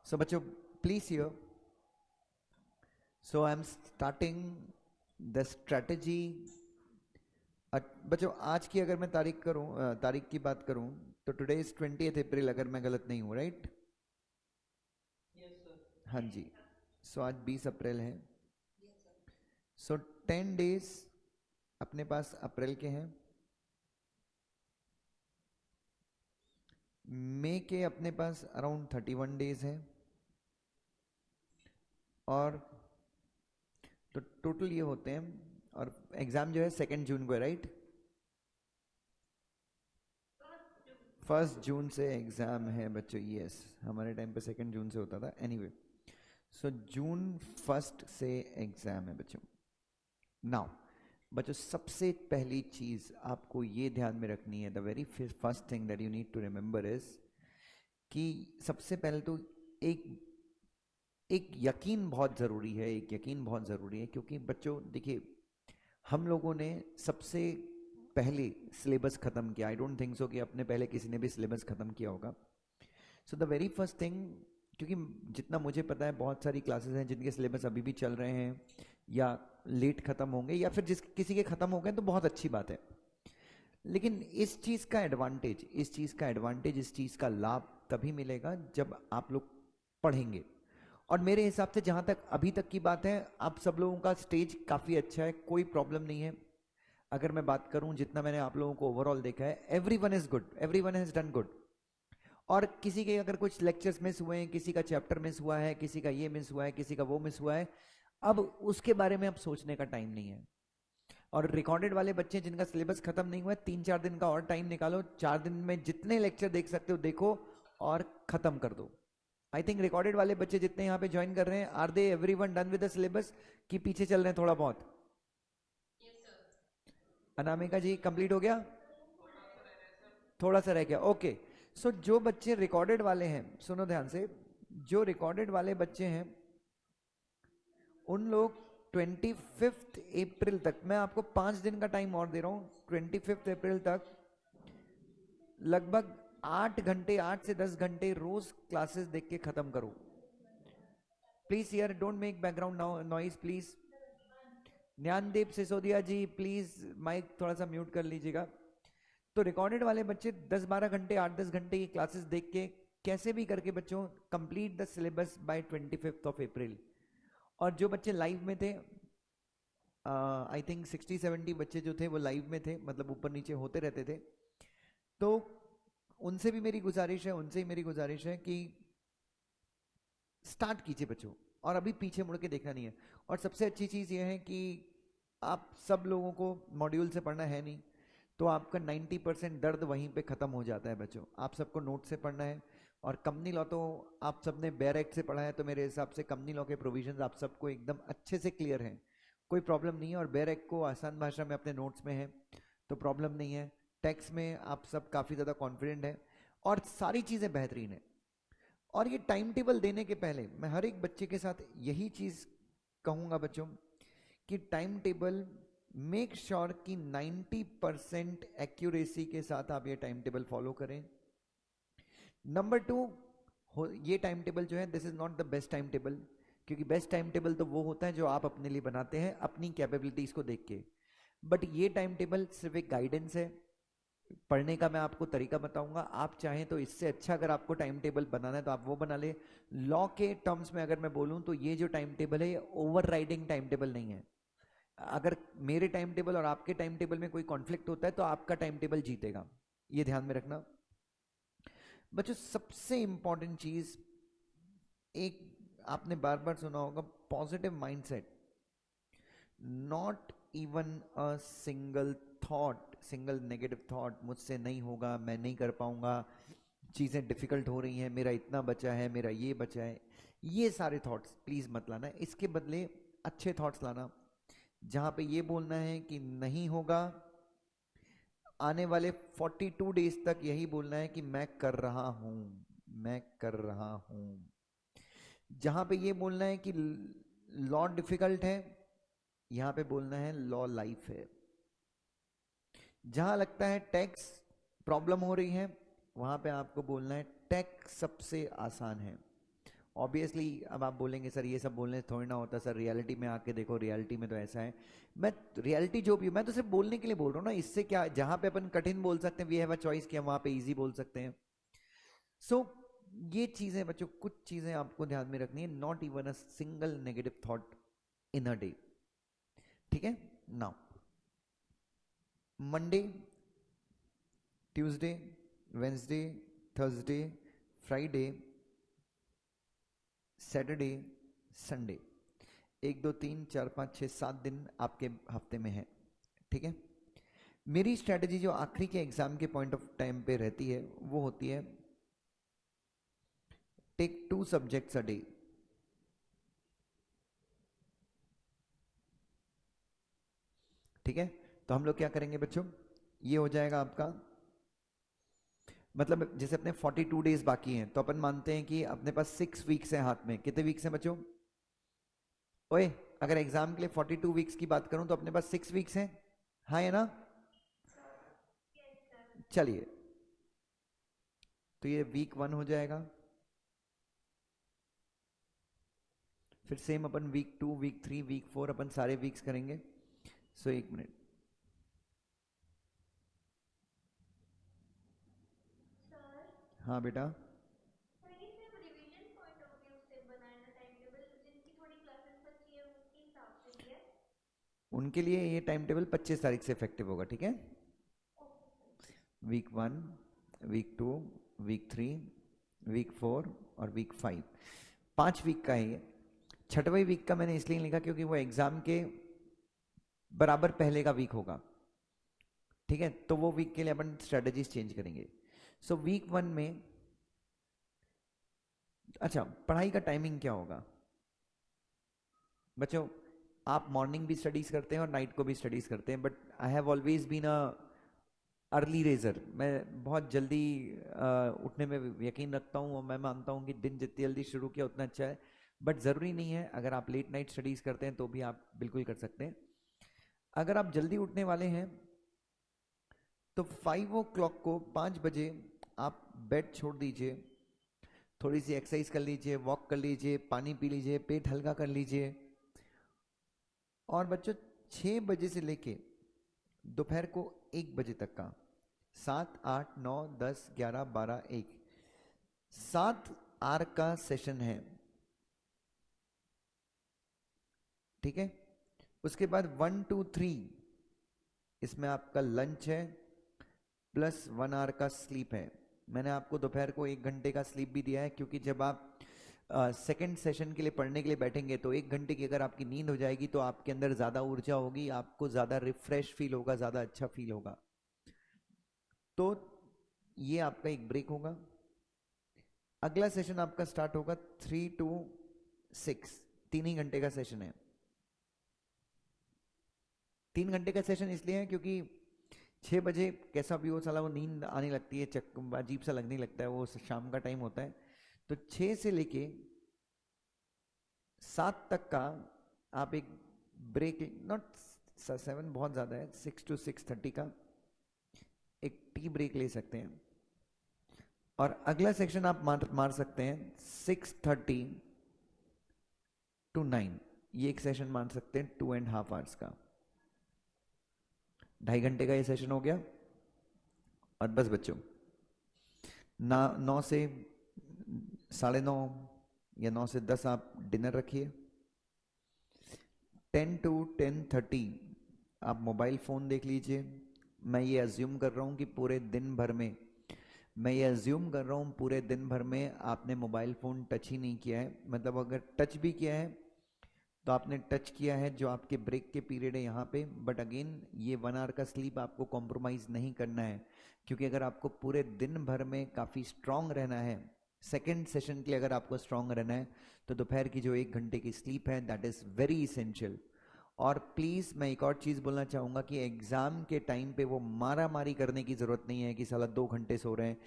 So बच्चों please hear. So I'm starting the strategy. बच्चों आज की अगर मैं तारीख की बात करूं तो टुडे इज 20th अप्रैल, अगर मैं गलत नहीं हूं, राइट? हाँ जी। सो आज 20 अप्रैल है। सो 10 डेज अपने पास अप्रैल के हैं। मई के अपने पास अराउंड 31 डेज है। और तो टोटल ये होते हैं। और एग्जाम जो है 2 जून को है, राइट? 1 जून से एग्जाम है बच्चों। यस, हमारे टाइम पे 2 जून से होता था। एनीवे, सो जून 1 से एग्जाम है बच्चों। नाउ बच्चों, सबसे पहली चीज आपको ये ध्यान में रखनी है, the very first thing that you need to remember is कि सबसे पहले तो एक एक यकीन बहुत ज़रूरी है। एक यकीन बहुत ज़रूरी है क्योंकि बच्चों देखिए, हम लोगों ने सबसे पहले सिलेबस ख़त्म किया। आई डोंट थिंक सो कि अपने पहले किसी ने भी सिलेबस ख़त्म किया होगा। So the very first thing, क्योंकि जितना मुझे पता है बहुत सारी क्लासेस हैं जिनके सिलेबस अभी भी चल रहे हैं या लेट ख़त्म होंगे, या फिर किसी के ख़त्म हो गए तो बहुत अच्छी बात है। लेकिन इस चीज़ का एडवांटेज, इस चीज़ का लाभ तभी मिलेगा जब आप लोग पढ़ेंगे। और मेरे हिसाब से जहाँ तक अभी तक की बात है, आप सब लोगों का स्टेज काफ़ी अच्छा है, कोई प्रॉब्लम नहीं है। अगर मैं बात करूं, जितना मैंने आप लोगों को ओवरऑल देखा है, every one is good, every one has done good. और किसी के अगर कुछ लेक्चर्स मिस हुए हैं, किसी का चैप्टर मिस हुआ है, किसी का ये मिस हुआ है, किसी का वो मिस हुआ है, अब उसके बारे में अब सोचने का टाइम नहीं है। और रिकॉर्डेड वाले बच्चे जिनका सिलेबस खत्म नहीं हुआ है, 3-4 दिन का और टाइम निकालो, 4 दिन में जितने लेक्चर देख सकते हो देखो और खत्म कर दो। आई थिंक रिकॉर्डेड वाले बच्चे जितने यहाँ पे ज्वाइन कर रहे हैं, are they everyone done with the syllabus कि पीछे चल रहे हैं थोड़ा बहुत? अनामिका जी, कंप्लीट हो गया? थोड़ा सा रह गया, ओके। सो जो बच्चे रिकॉर्डेड वाले हैं, सुनो ध्यान से, जो रिकॉर्डेड वाले बच्चे हैं उन लोग 25 अप्रैल तक, मैं आपको 5 दिन का टाइम और दे रहा हूँ, 25 अप्रैल तक लगभग 8 घंटे, 8 से 10 घंटे रोज क्लासेस देख के खत्म करो। Please here don't make background noise please. Gyandeep Sisodia ji, please mic थोड़ा सा म्यूट कर लीजिएगा। तो रिकॉर्डेड वाले बच्चे 10-12 घंटे, 8-10 घंटे की क्लासेस देख के कैसे भी करके बच्चों कंप्लीट द सिलेबस बाय 25 अप्रैल। और जो बच्चे लाइव में थे, आई थिंक 60-70 बच्चे जो थे वो लाइव में थे, मतलब ऊपर नीचे होते रहते थे। तो उनसे भी मेरी गुजारिश है, उनसे ही मेरी गुजारिश है कि स्टार्ट कीजिए बच्चों, और अभी पीछे मुड़ के देखना नहीं है। और सबसे अच्छी चीज़ ये है कि आप सब लोगों को मॉड्यूल से पढ़ना है नहीं, तो आपका 90% दर्द वहीं पे ख़त्म हो जाता है बच्चों। आप सबको नोट से पढ़ना है। और कंपनी लॉ तो आप सबने बेयर एक्ट से पढ़ा है, तो मेरे हिसाब से कंपनी लॉ के प्रोविजंस आप सबको एकदम अच्छे से क्लियर हैं, कोई प्रॉब्लम नहीं है। और बेयर एक्ट को आसान भाषा में अपने नोट्स में है तो प्रॉब्लम नहीं है। टैक्स में आप सब काफ़ी ज़्यादा कॉन्फिडेंट हैं और सारी चीज़ें बेहतरीन है। और ये टाइम टेबल देने के पहले मैं हर एक बच्चे के साथ यही चीज़ कहूँगा बच्चों कि टाइम टेबल मेक श्योर कि 90% एक्यूरेसी के साथ आप ये टाइम टेबल फॉलो करें। नंबर 2, ये टाइम टेबल जो है, this is not the best time table, क्योंकि बेस्ट टाइम टेबल तो वो होता है जो आप अपने लिए बनाते हैं अपनी कैपेबिलिटीज को देख के। बट ये टाइम टेबल सिर्फ एक गाइडेंस है। पढ़ने का मैं आपको तरीका बताऊंगा, आप चाहें तो इससे अच्छा अगर आपको टाइम टेबल बनाना है तो आप वो बना ले। लॉ के टर्म्स में अगर मैं बोलूं तो ये जो टाइम टेबल है, ये ओवर राइडिंग टाइम टेबल नहीं है। अगर मेरे टाइम टेबल और आपके टाइम टेबल में कोई कॉन्फ्लिक्ट होता है तो आपका टाइम टेबल जीतेगा, ये ध्यान में रखना बच्चों। सबसे इंपॉर्टेंट चीज, एक आपने बार बार सुना होगा, positive mindset. Not even a single thought, single negative thought, मुझसे नहीं होगा, मैं नहीं कर पाऊंगा, चीज़ें डिफिकल्ट हो रही हैं, मेरा इतना बचा है, मेरा ये बचा है, ये सारे थॉट्स प्लीज़ मत लाना। इसके बदले अच्छे थॉट्स लाना, जहाँ पे ये बोलना है कि नहीं होगा, आने वाले 42 डेज तक यही बोलना है कि मैं कर रहा हूँ, मैं कर रहा हूँ। जहाँ पे ये बोलना है कि लॉ डिफिकल्ट है, यहाँ पे बोलना है लॉ लाइफ है। जहां लगता है टैक्स प्रॉब्लम हो रही है, वहां पे आपको बोलना है टैक्स सबसे आसान है। ऑब्वियसली अब आप बोलेंगे सर ये सब बोलने से थोड़ी ना होता सर, रियलिटी में आके देखो, रियलिटी में तो ऐसा है। मैं रियलिटी जो भी, मैं तो सिर्फ बोलने के लिए बोल रहा हूँ ना, इससे क्या, जहां पे अपन कठिन बोल सकते हैं, वी हैव अ चॉइस, कि हम वहां पे इजी बोल सकते हैं। सो ये चीजें बच्चों, कुछ चीजें आपको ध्यान में रखनी है, not even a single negative thought in a day, ठीक है। Now Monday, Tuesday, Wednesday, Thursday, Friday, Saturday, Sunday, 1 2 3 4 5 6 7 दिन आपके हफ्ते में है, ठीक है। मेरी स्ट्रेटजी जो आखिरी के एग्जाम के पॉइंट ऑफ टाइम पे रहती है वो होती है टेक 2 सब्जेक्ट्स अ डे। ठीक है, तो हम लोग क्या करेंगे बच्चों, ये हो जाएगा आपका, मतलब जैसे अपने 42 डेज बाकी हैं, तो अपन मानते हैं कि अपने पास 6 वीक्स हैं हाथ में। कितने वीक्स हैं बच्चों? ओए, अगर एग्जाम के लिए 42 वीक्स की बात करूं तो अपने पास 6 वीक्स हैं, हाँ है ना? चलिए, तो ये वीक 1 हो जाएगा, फिर सेम अपन वीक 2, वीक 3, वीक 4 अपन सारे वीक्स करेंगे। सो एक मिनट, हाँ बेटा, उनके लिए ये टाइम टेबल 25 तारीख से इफेक्टिव होगा, ठीक है। वीक 1, वीक 2, वीक 3, वीक 4 और वीक 5, 5 वीक का है ये। छठवें वीक का मैंने इसलिए लिखा क्योंकि वो एग्जाम के बराबर पहले का वीक होगा, ठीक है। तो वो वीक के लिए अपन स्ट्रेटजीज चेंज करेंगे। सो वीक 1 में, अच्छा पढ़ाई का टाइमिंग क्या होगा बच्चों? आप मॉर्निंग भी स्टडीज करते हैं और नाइट को भी स्टडीज करते हैं, but I have always been a early riser. मैं बहुत जल्दी उठने में यकीन रखता हूँ, और मैं मानता हूँ कि दिन जितनी जल्दी शुरू किया उतना अच्छा है। बट ज़रूरी नहीं है, अगर आप लेट नाइट स्टडीज़ करते हैं तो भी आप बिल्कुल कर सकते हैं। अगर आप जल्दी उठने वाले हैं तो 5 o'clock को, 5 बजे आप बेड छोड़ दीजिए, थोड़ी सी एक्सरसाइज कर लीजिए, वॉक कर लीजिए, पानी पी लीजिए, पेट हल्का कर लीजिए। और बच्चों 6 बजे से लेके दोपहर को 1 बजे तक का, 7 8 9 10 11 12 1, 7 आवर का सेशन है, ठीक है। उसके बाद 1 2 3 इसमें आपका लंच है, प्लस 1 आवर का स्लीप है। मैंने आपको दोपहर को 1 घंटे का स्लीप भी दिया है, क्योंकि जब आप सेकंड सेशन के लिए पढ़ने के लिए बैठेंगे तो 1 घंटे की अगर आपकी नींद हो जाएगी तो आपके अंदर ज़्यादा ऊर्जा होगी, आपको ज़्यादा रिफ्रेश फील होगा, ज़्यादा अच्छा फील होगा। तो ये आपका एक ब्रेक होगा। अगला सेशन आपका स्टार्ट होगा 3 to 6, 3 ही घंटे का सेशन है। 3 घंटे का सेशन इसलिए है क्योंकि 6 बजे कैसा भी हो साला, वो नींद आने लगती है, अजीब सा लगने लगता है, वो शाम का टाइम होता है। तो 6 से लेके 7 तक का आप एक ब्रेक, नॉट 7 बहुत ज़्यादा है, 6 to 6:30 का एक टी ब्रेक ले सकते हैं। और अगला सेक्शन आप मार सकते हैं 6:30 to 9, ये एक सेशन मान सकते हैं 2.5 आवर्स का, 2.5 घंटे का ये सेशन हो गया। और बस बच्चों, ना 9 से 9:30 या 9 से 10 आप डिनर रखिए। 10 to 10:30 आप मोबाइल फ़ोन देख लीजिए। मैं ये अज्यूम कर रहा हूँ कि पूरे दिन भर में, पूरे दिन भर में आपने मोबाइल फ़ोन टच ही नहीं किया है। मतलब अगर टच भी किया है तो आपने टच किया है जो आपके ब्रेक के पीरियड है यहाँ पे। बट अगेन, ये 1 आवर का स्लीप आपको कॉम्प्रोमाइज़ नहीं करना है, क्योंकि अगर आपको पूरे दिन भर में काफ़ी स्ट्रांग रहना है, सेकेंड सेशन के लिए अगर आपको स्ट्रांग रहना है, तो दोपहर की जो 1 घंटे की स्लीप है, दैट इज़ वेरी इसेंशियल। और प्लीज़ मैं एक और चीज़ बोलना चाहूँगा कि एग्ज़ाम के टाइम पे वो मारा मारी करने की ज़रूरत नहीं है कि साला 2 घंटे सो रहे हैं।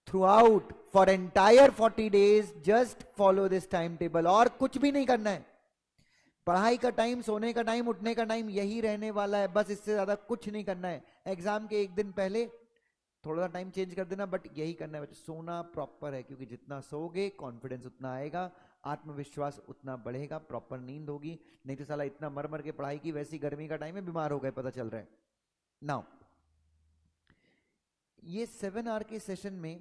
Through out for entire 40 days just follow this time table, और कुछ भी नहीं करना है। पढ़ाई का टाइम, सोने का टाइम, उठने का टाइम यही रहने वाला है, बस इससे ज़्यादा कुछ नहीं करना है। एग्ज़ाम के एक दिन पहले थोड़ा सा टाइम चेंज कर देना, बट यही करना है बच्चों, सोना प्रॉपर है, क्योंकि जितना सोओगे कॉन्फिडेंस उतना आएगा, आत्मविश्वास उतना बढ़ेगा, प्रॉपर नींद होगी। नहीं तो साला इतना मर मर के पढ़ाई की, वैसी गर्मी का टाइम है, बीमार हो गए पता चल रहा है। नाउ ये 7 आवर के सेशन में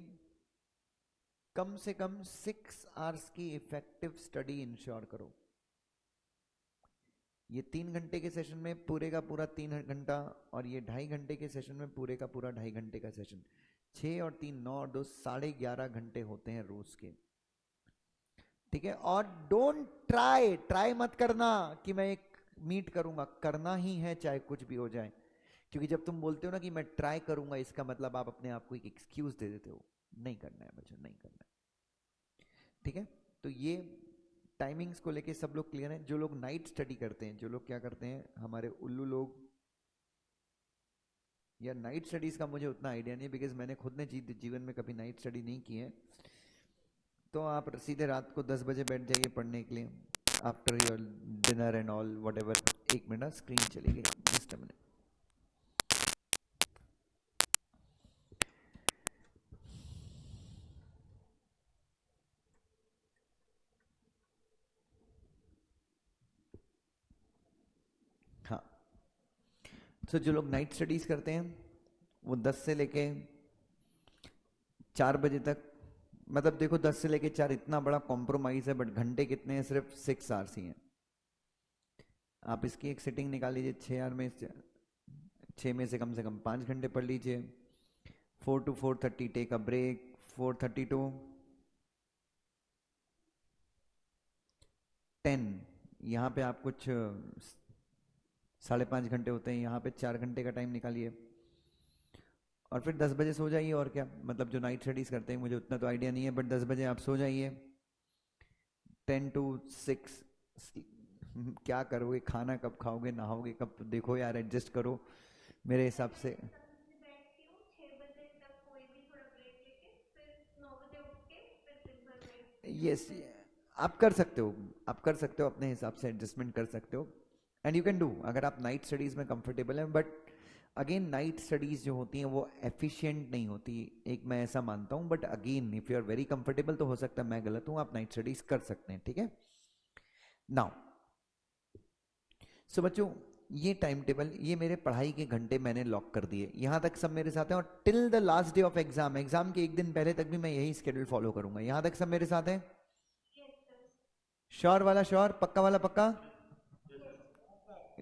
कम से कम 6 आवर्स की इफेक्टिव स्टडी इंश्योर करो। ये 3 घंटे के सेशन में पूरे का पूरा 3 घंटा, और ये 2.5 घंटे के सेशन में पूरे का पूरा 2.5 घंटे का सेशन। 6 और 3 9 और 2 11.5 घंटे होते हैं रोज के, ठीक है। और डोंट ट्राई मत करना कि मैं एक मीट करूंगा, करना ही है चाहे कुछ भी हो जाए। क्योंकि जब तुम बोलते हो ना कि मैं ट्राई करूंगा, इसका मतलब आप अपने आप को एक एक्सक्यूज दे देते हो। नहीं करना है बच्चों, नहीं करना है, ठीक है। तो ये टाइमिंग्स को लेके सब लोग क्लियर हैं। जो लोग नाइट स्टडी करते हैं, जो लोग क्या करते हैं, हमारे उल्लू लोग, या नाइट स्टडीज का मुझे उतना आइडिया नहीं, बिकॉज मैंने खुद ने जीवन में कभी नाइट स्टडी नहीं की है। तो आप सीधे रात को 10 बजे बैठ जाइए पढ़ने के लिए, after your dinner and all what ever. 1 minute, screen चली गई, जस्ट अ मिनट। हाँ, तो जो लोग नाइट स्टडीज करते हैं वो 10 से लेके 4 बजे तक, मतलब देखो 10 से लेके 4 इतना बड़ा कॉम्प्रोमाइज है, बट घंटे कितने हैं, सिर्फ 6 आवर्स ही हैं। आप इसकी एक सिटिंग निकाल लीजिए, 6 आवर में 6 में से कम 5 घंटे पढ़ लीजिए। 4 to 4:30 take a break, 4:30 to 10, यहाँ पे आप कुछ 5.5 घंटे होते हैं, यहाँ पे 4 घंटे का टाइम निकालिए, और फिर 10 बजे सो जाइए। और क्या मतलब, जो नाइट स्टडीज करते हैं, मुझे उतना तो आइडिया नहीं है, बट 10 बजे आप सो जाइए। 10 to 6 क्या करोगे, खाना कब खाओगे, नहाओगे कब, तो देखो यार एडजस्ट करो मेरे हिसाब से। यस, आप कर सकते हो, आप कर सकते हो, अपने हिसाब से एडजस्टमेंट कर सकते हो, एंड यू कैन डू, अगर आप नाइट स्टडीज में कंफर्टेबल हैं। बट अगेन नाइट स्टडीज जो होती हैं वो एफिशिएंट नहीं होती, एक मैं ऐसा मानता हूँ। But again if you are very comfortable, तो हो सकता है मैं गलत हूँ, आप नाइट स्टडीज कर सकते हैं, ठीक है। नाउ सो बच्चों, ये टाइम टेबल, ये मेरे पढ़ाई के घंटे मैंने लॉक कर दिए, यहां तक सब मेरे साथ हैं। और till the last day of exam, exam के एक दिन पहले तक भी मैं यही स्केड्यूल फॉलो करूंगा। यहां तक सब मेरे साथ हैं? श्योर वाला श्योर, पक्का वाला पक्का।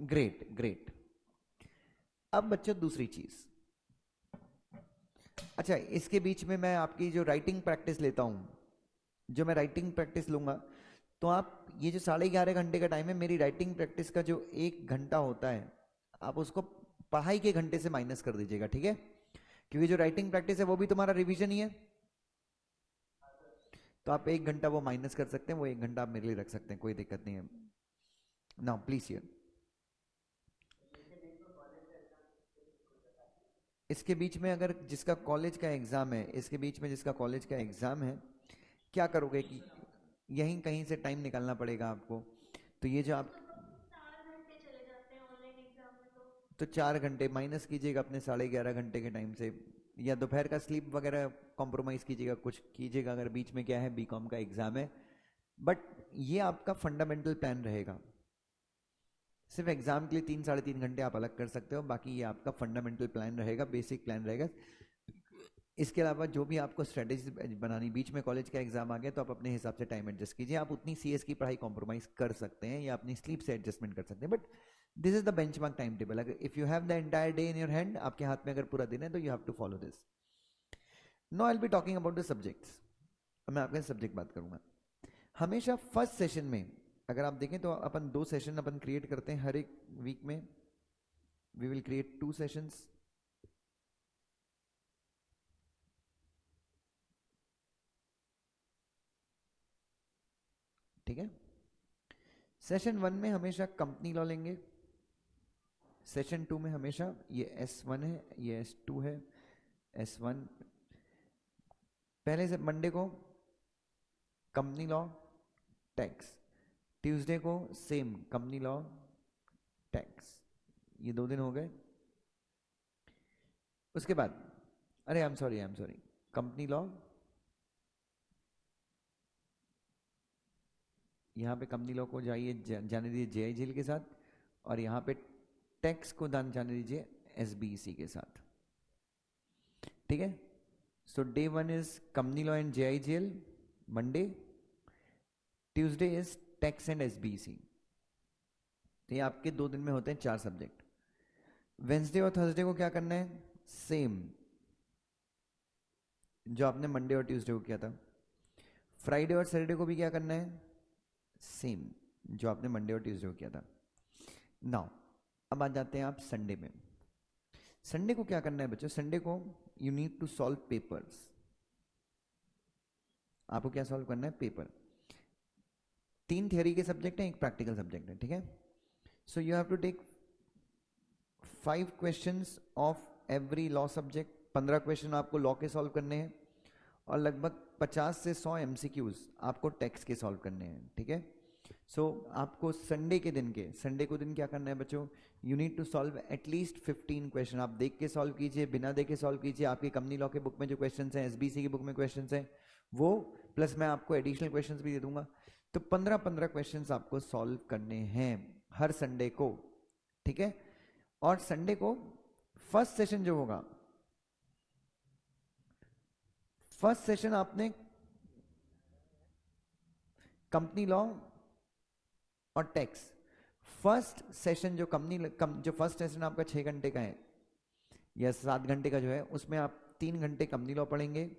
Great great. अब बच्चों दूसरी चीज, अच्छा इसके बीच में मैं आपकी जो राइटिंग प्रैक्टिस लेता हूं, जो मैं राइटिंग प्रैक्टिस लूंगा, तो आप ये जो 11.5 घंटे का टाइम है, मेरी राइटिंग प्रैक्टिस का जो 1 घंटा होता है, आप उसको पढ़ाई के घंटे से माइनस कर दीजिएगा, ठीक है। क्योंकि जो राइटिंग प्रैक्टिस है वो भी तुम्हारा रिवीजन ही है, तो आप 1 घंटा वो माइनस कर सकते हैं, वो 1 घंटा आप मेरे लिए रख सकते हैं, कोई दिक्कत नहीं है। नाउ प्लीज हियर, इसके बीच में अगर जिसका कॉलेज का एग्जाम है, इसके बीच में जिसका कॉलेज का एग्जाम है, क्या करोगे कि यहीं कहीं से टाइम निकालना पड़ेगा आपको। तो ये जो आप, तो 4 घंटे माइनस कीजिएगा अपने 11.5 घंटे के टाइम से, या दोपहर का स्लीप वगैरह कॉम्प्रोमाइज कीजिएगा, कुछ कीजिएगा, अगर बीच में क्या है बीकॉम का एग्जाम है। बट ये आपका फंडामेंटल प्लान रहेगा। सिर्फ एग्जाम के लिए 3 साढ़े 3 घंटे आप अलग कर सकते हो, बाकी ये आपका फंडामेंटल प्लान रहेगा, बेसिक प्लान रहेगा। इसके अलावा जो भी आपको स्ट्रेटेजी बनानी, बीच में कॉलेज का एग्जाम आ गया तो आप अपने हिसाब से टाइम एडजस्ट कीजिए, आप उतनी सीएस की पढ़ाई कॉम्प्रोमाइज कर सकते हैं, या अपनी स्लीप से एडजस्टमेंट कर सकते हैं। But this is the benchmark time table, अगर if you have the entire day in your hand, आपके हाथ में अगर पूरा दिन है, तो you have to follow this. No I will be talking about the subjects, मैं आपके सब्जेक्ट बात करूंगा। हमेशा फर्स्ट सेशन में अगर आप देखें, तो अपन 2 सेशन अपन क्रिएट करते हैं हर एक वीक में, वी विल क्रिएट 2 सेशंस, ठीक है। सेशन 1 में हमेशा कंपनी लॉ लेंगे, सेशन 2 में हमेशा, ये S1 है, ये S2 है, S1 पहले से मंडे को कंपनी लॉ टैक्स, ट्यूसडे को सेम कंपनी लॉ टैक्स, ये 2 दिन हो गए। उसके बाद अरे I am sorry, company law, यहाँ पे कंपनी लॉ को जाइए, जाने दीजिए जेआईजीएल के साथ, और यहाँ पे टैक्स को जाने दीजिए एसबीसी के साथ, ठीक है। So day 1 is company law and JIGL, Monday, Tuesday is tax and SBC. तो ये आपके 2 दिन में होते हैं 4 सब्जेक्ट। वेंसडे और थर्सडे को क्या करना है, सेम जो आपने मंडे और ट्यूसडे को किया था। फ्राइडे और सैटरडे को भी क्या करना है, सेम जो आपने मंडे और ट्यूसडे को किया था। नाउ अब आ जाते हैं आप संडे में। संडे को क्या करना है बच्चों, संडे को you need to solve papers. आपको क्या सॉल्व करना है, पेपर। 3 थियरी के सब्जेक्ट हैं, 1 प्रैक्टिकल सब्जेक्ट है, ठीक है। So you have to take 5 questions of every law subject. 15 question आपको लॉ के सॉल्व करने हैं, और लगभग 50 से 100 एमसीक्यूज आपको टैक्स के सॉल्व करने हैं, ठीक है। सो आपको संडे के दिन क्या करना है बच्चों, you need to solve at least 15 question. आप देख के सॉल्व कीजिए, बिना देख के सॉल्व कीजिए। आपकी कंपनी लॉ के बुक में जो क्वेश्चन हैं, एसबीसी की बुक में क्वेश्चन हैं वो, प्लस मैं आपको एडिशनल क्वेश्चन भी दे दूंगा। तो 15-15 क्वेश्चन आपको सॉल्व करने हैं हर संडे को, ठीक है। और संडे को फर्स्ट सेशन जो होगा, फर्स्ट सेशन आपने कंपनी लॉ और टैक्स, फर्स्ट सेशन जो जो फर्स्ट सेशन आपका 6 घंटे का है या 7 घंटे का जो है, उसमें आप 3 घंटे कंपनी लॉ पढ़ेंगे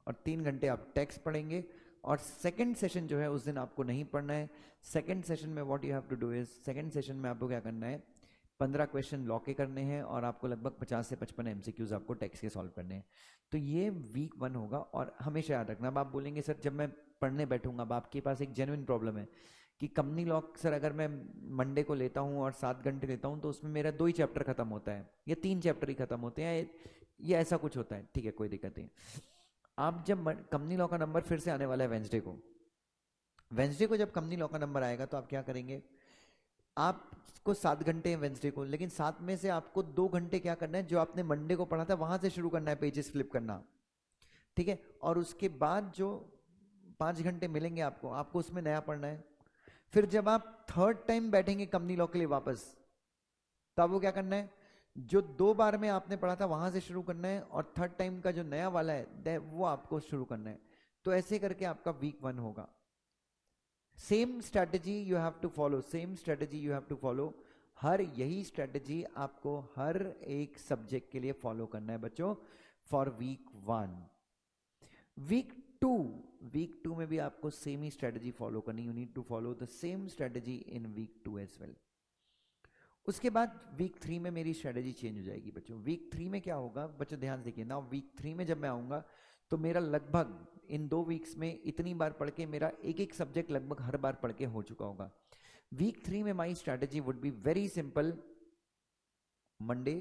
और 3 घंटे आप टैक्स पढ़ेंगे। और सेकंड सेशन जो है उस दिन आपको नहीं पढ़ना है। सेकंड सेशन में what you have to do is, second session में आपको क्या करना है, 15 क्वेश्चन लॉ के करने हैं, और आपको लगभग 50 से 55 एमसीक्यूज आपको टैक्स के सॉल्व करने हैं। तो ये वीक 1 होगा। और हमेशा याद रखना, अब आप बोलेंगे सर जब मैं पढ़ने बैठूंगा, अब आपके पास एक जेन्युइन प्रॉब्लम है कि कंपनी लॉ सर अगर मैं मंडे को लेता हूँ और 7 घंटे लेता हूँ तो उसमें मेरा 2 ही चैप्टर खत्म होता है या 3 चैप्टर ही खत्म होते हैं, या ऐसा कुछ होता है, ठीक है, कोई दिक्कत नहीं। आप जब कंपनी लॉ का नंबर फिर से आने वाला है वेंसडे को जब कंपनी लॉ का नंबर आएगा तो आप क्या करेंगे, आपको 7 घंटे हैं वेंसडे को, लेकिन 7 में से आपको 2 घंटे क्या करना है, जो आपने मंडे को पढ़ा था वहां से शुरू करना है, पेजेस फ्लिप करना, ठीक है। और उसके बाद जो 5 घंटे मिलेंगे आपको, उसमें नया पढ़ना है। फिर जब आप थर्ड टाइम बैठेंगे कंपनी लॉ के लिए वापस, तो आपको क्या करना है, जो 2 बार में आपने पढ़ा था वहां से शुरू करना है, और थर्ड टाइम का जो नया वाला है वो आपको शुरू करना है। तो ऐसे करके आपका वीक 1 होगा। Same strategy you have to follow, same strategy you have to follow. हर यही स्ट्रैटेजी आपको हर एक सब्जेक्ट के लिए फॉलो करना है बच्चों, फॉर वीक 1। वीक 2 वीक 2 में भी आपको सेम ही स्ट्रैटेजी फॉलो करनी, you need to follow the same strategy in week 2 as well. उसके बाद वीक 3 में मेरी स्ट्रैटेजी चेंज हो जाएगी बच्चों। वीक 3 में क्या होगा बच्चों, ध्यान से देखिए ना, वीक 3 में जब मैं आऊंगा तो मेरा लगभग इन 2 वीक्स में इतनी बार पढ़ के मेरा एक एक सब्जेक्ट लगभग हर बार पढ़ के हो चुका होगा। वीक 3 में my strategy would be very simple, Monday,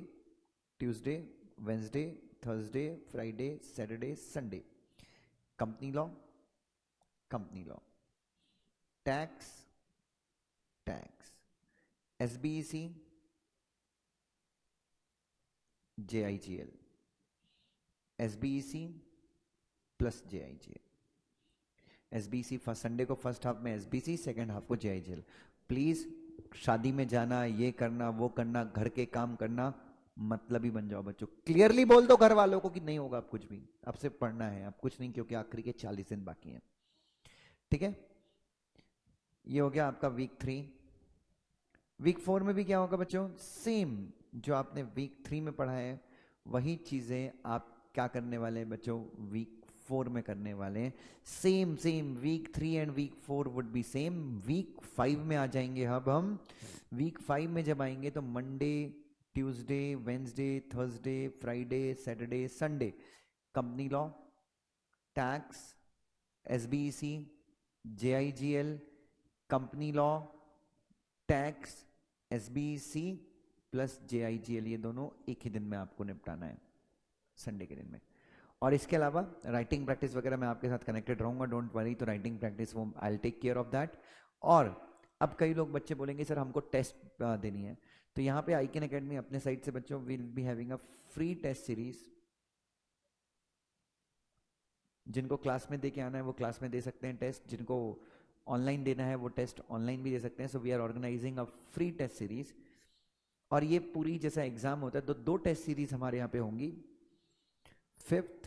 Tuesday, Wednesday, Thursday, Friday, Saturday, Sunday, company law, tax, SBC, JIGL, SBC plus JIGL. SBC first Sunday को फर्स्ट हाफ में एसबीसी, सेकंड हाफ को जेआईजीएल। प्लीज शादी में जाना, ये करना, वो करना, घर के काम करना, मतलब ही बन जाओ बच्चों। क्लियरली बोल दो घर वालों को कि नहीं होगा अब कुछ भी, अब सिर्फ पढ़ना है, अब कुछ नहीं, क्योंकि आखिरी के 40 दिन बाकी हैं, ठीक है। ये हो गया आपका वीक 3। वीक 4 में भी क्या होगा बच्चों, सेम जो आपने वीक 3 में पढ़ा है वही चीजें आप क्या करने वाले हैं बच्चों, वीक 4 में करने वाले हैं। Same week 3 and week 4 would be same. Week 5 में आ जाएंगे अब हम। वीक 5 में जब आएंगे तो Monday, Tuesday, Wednesday, Thursday, Friday, Saturday, Sunday, company law, tax, SBC, JIGL, company law, tax, SBC plus JIGL, ये दोनों एक ही दिन में आपको निपटाना है, संडे के दिन में। और इसके अलावा राइटिंग प्रैक्टिस वगैरह मैं आपके साथ कनेक्टेड रहूंगा, डोंट वरी। तो राइटिंग प्रैक्टिस वो I will take care of that. और अब कई लोग बच्चे बोलेंगे सर हमको टेस्ट देनी है, तो यहाँ पे आईकेन एकेडमी अपने साइड से बच्चों will be having a free test series जिनको क्लास में दे के आना है वो क्लास में दे सकते हैं टेस्ट, जिनको ऑनलाइन देना है वो टेस्ट ऑनलाइन भी दे सकते हैं. So we are organizing a free test series. और ये पूरी जैसा एग्जाम होता है तो 2 टेस्ट सीरीज हमारे यहाँ पे होंगी. 5th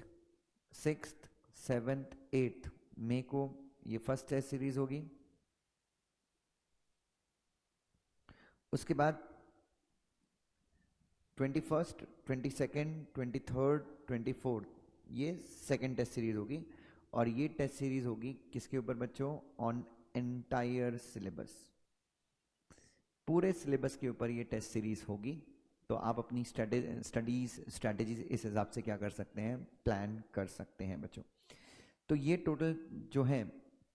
6th 7th 8th मई को ये फर्स्ट टेस्ट सीरीज होगी. उसके बाद 21st 22nd 23rd 24th ये सेकेंड टेस्ट सीरीज होगी. और ये टेस्ट सीरीज होगी किसके ऊपर बच्चों? On entire syllabus. पूरे सिलेबस के ऊपर ये टेस्ट सीरीज होगी. तो आप अपनी स्ट्रेटेजीज इस हिसाब से क्या कर सकते हैं, प्लान कर सकते हैं बच्चों. तो ये टोटल जो है